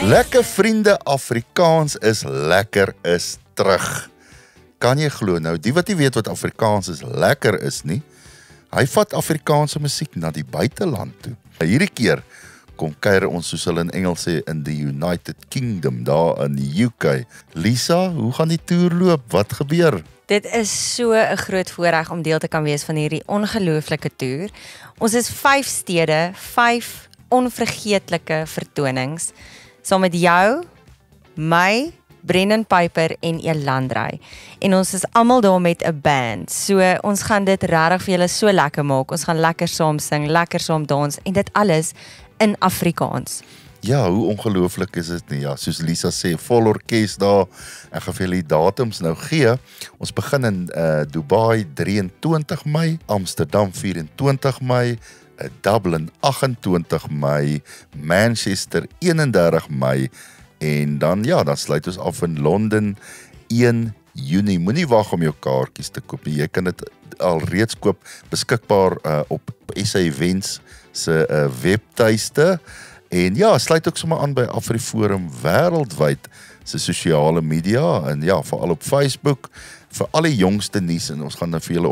Lekker vriende, Afrikaans is lekker is terug. Kan jy glo nou, die wat nie weet wat Afrikaans is lekker is nie, hy vat Afrikaanse musiek na die buiteland toe. Hierdie keer kom kuier ons soos hulle in Engels sê in die United Kingdom, daar in die UK. Lisa, hoe gaan die toer loop? Wat gebeur? Dit is so 'n groot voorreg om deel te kan wees van hierdie ongelooflike toer. Ons is 5 stede, 5 onvergeetlike vertonings, saam met jou, my, Brendan Piper en Elandrey. En ons is almal daar met 'n band. So ons gaan dit regtig vir julle so lekker maak. Ons gaan lekker saam sing, lekker saam dans en dit alles in Afrikaans. Ja, hoe ongelooflik is dit nie? Ja, soos Lisa sê, vol orkes daar. Ek gaan vir julle die datums nou gee. Ons begin in Dubai 23 Mei, Amsterdam 24 Mei, Dublin 28 Mei, Manchester 31 Mei en dan sluit ons af in Londen 1 Junie. Moenie wag om jou kaartjies te koop nie. Jy kan dit al reeds koop, beskikbaar op SA Events se webtuiste. En sluit ook sommer aan by AfriForum wêreldwyd se sosiale media en veral op Facebook vir al die jongste nuus en ons gaan dan vir julle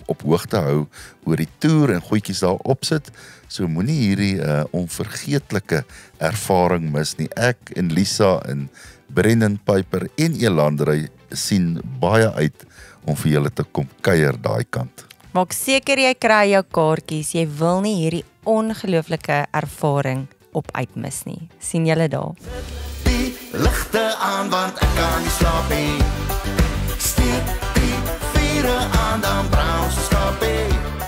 op hoogte hou oor die toer en goedjies daar opsit. So moenie hierdie onvergeetlike ervaring mis nie. Ek en Lisa en Brendan Piper en Elandrey sien baie uit om vir julle te kom kuier daai kant. Maak seker jy kry jou kaartjies. Jy wil nie hierdie ongelooflike ervaring op uitmis nie. Sien julle daar. Die ligte aan want ek kan nie slaap nie. Steek die vure aan dan brand ons skapie.